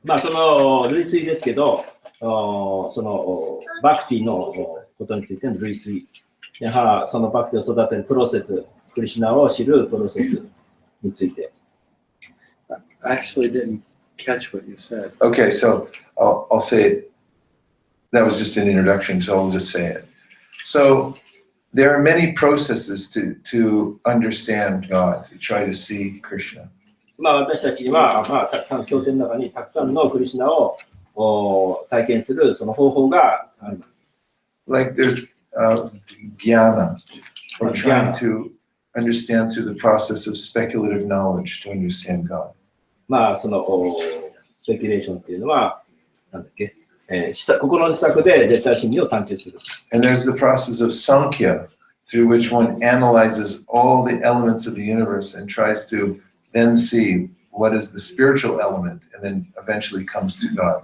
まあ、その類推ですけど、そのバクティのことについての類推。そのバクティを育てるプロセス、クリシュナを知るプロセスについて。I actually didn't catch what you said. Okay, so I'll say it. That was just an introduction, so I'll just say it. So there are many processes to understand God, to try to see Krishna. まあ私たちには、まあ、たくさん経典の中にたくさんのクリシュナを体験するその方法があります。Like there's jnana, or trying to understand through the process of speculative knowledge to understand God. まあそのスペキュレーションっていうのは、なんだっけ、心の施策で絶対真理を探求する。And there's the process of Sankhya, through which one analyzes all the elements of the universe and tries to then see what is the spiritual element and then eventually comes to God.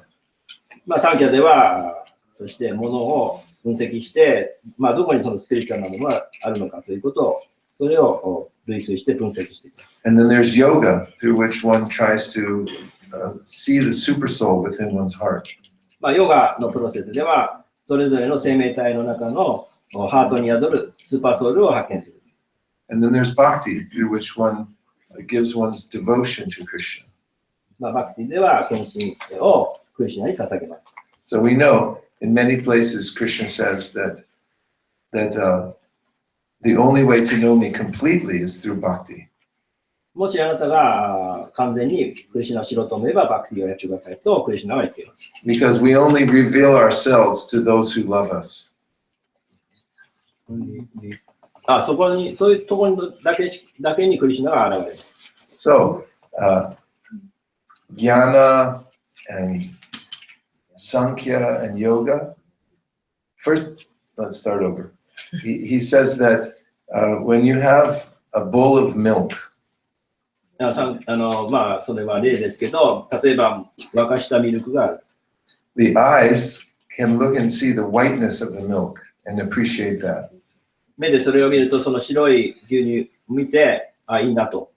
まあ、サンキャでは、そしてものを分析して、まあ、どこにそのスピリチュアルなものがあるのかということを、それを類推して分析していく。And then there's yoga, through which one tries to see the super soul within one's heart. まあ、ヨガのプロセスでは、それぞれの生命体の中のハートに宿るスーパーソウルを発見する。And then there's bhakti, through which one gives one's devotion to Krishna. まあ、バクティでは献身をクリシュナに捧げます。So we know in many places Krishna says that the only way to know me completely is through bhakti. もしあなたが完全にクリシュナを知ろうと思えばバクティをやってくださいとクリシュナは言っています。Because we only reveal ourselves to those who love us. そこに、そういうところだけにクリシュナが現れる。So, jnana and Sankhya and yoga. First, let's start over. He says that when you have a bowl of milk, まあ、それは例ですけど、例えば沸かしたミルクがある。the eyes can look and see the whiteness of the milk and appreciate that. 目でそれを見ると、その白い牛乳を見て、あ、いいなと。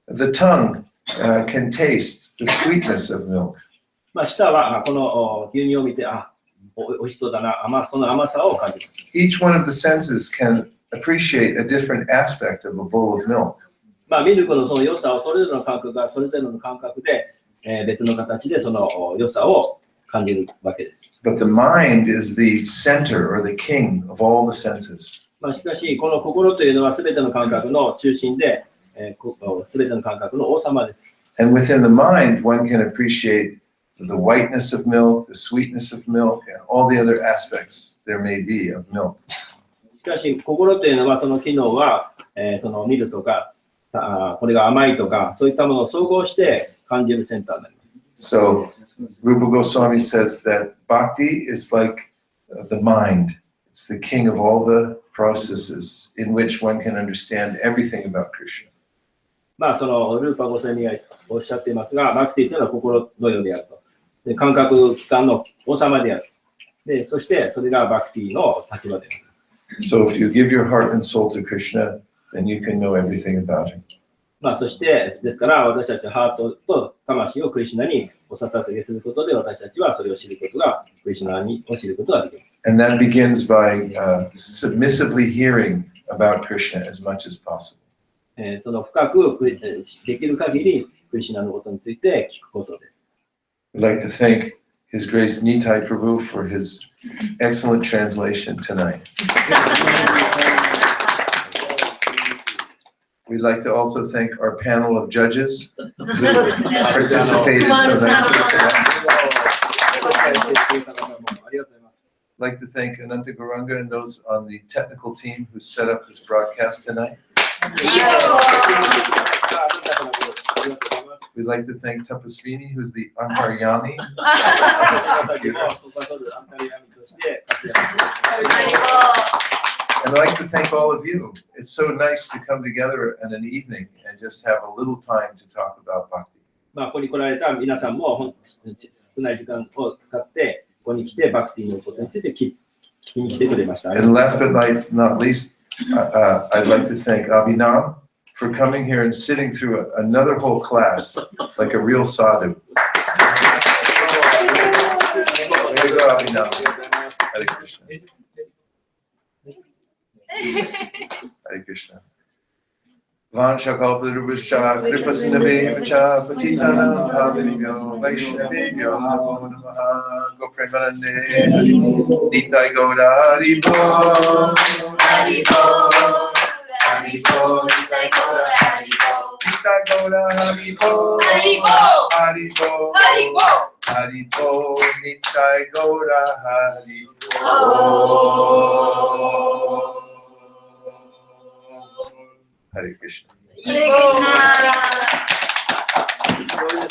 The tongue can taste the sweetness of milk. まあ、舌はこの牛乳を見て、あ、おいしそうだな、その甘さを感じます。Each one of the senses can appreciate a different aspect of a bowl of milk. まあ、ミルクのその良さをそれぞれの感覚がそれぞれの感覚で、別の形でその良さを感じるわけです。But the mind is the center or the king of all the senses. まあ、しかし、この心というのは全ての感覚の中心で、全ての感覚の王様です。And within the mind, one can appreciate the whiteness of milk, the sweetness of milk, and all the other aspects there may be of milk. しかし、心というのはその機能は、その見るとか、これが甘いとか、そういったものを総合して感じるセンターになります。So, Rupa Goswami says that bhakti is like the mind. It's the king of all the processes in which one can understand everything about Krishna. まあ、そのルーパ・ゴスワミがおっしゃっていますが、バクティというのは心のようであると。で、感覚器官の王様である。で、そしてそれがバクティの立場である。So, if you give your heart and soul to Krishna, then you can know everything about him. まあ、そして、ですから私たちはハートと魂をクリシュナにお捧げすることで、私たちはそれを知ることが、クリシュナを知ることができます。And that begins by submissively hearing about Krishna as much as possible. その深くできる限りクリシュナのことについて聞くことです。I'd like to thank His Grace Nitai Prabhu for his excellent translation tonight. We'd like to also thank our panel of judges who participated so nicely tonight. I'd like to thank Ananta Guranga and those on the technical team who set up this broadcast tonight. We'd like to thank Tapasvini, who's the Antaryami. And I'd like to thank all of you. It's so nice to come together in an evening and just have a little time to talk about bhakti. まあ、ここに来られた皆さんも少ない時間を使ってここに来てバクティのことについて聞きに来てくれました。 And last but not least, I'd like to thank Abhinav for coming here and sitting through another whole class like a real sadhu. There you go, Abhinav. Hare Krishna. Hare Krishna. Vanchakalparubhascha kripasindhavemcha patitanam pavanebhyo vaishnavebhyo namo namaha gopremanande nitai gaura haribo haribo haribo nitai gaura haribo nitai gaura Haribo, Haribo, Haribo, Haribo, Haribo, Nitai Gora, Haribo. Hare Krishna. Hare Krishna.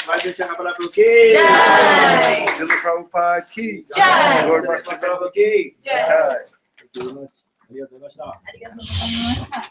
Vaisesika Prabhu ki. Jai. Srila Prabhupada ki. Jai. Lord Prabhu Bhaktivinoda ki. Jai. Thank you very much. ありがとうございました。ありがとうございました。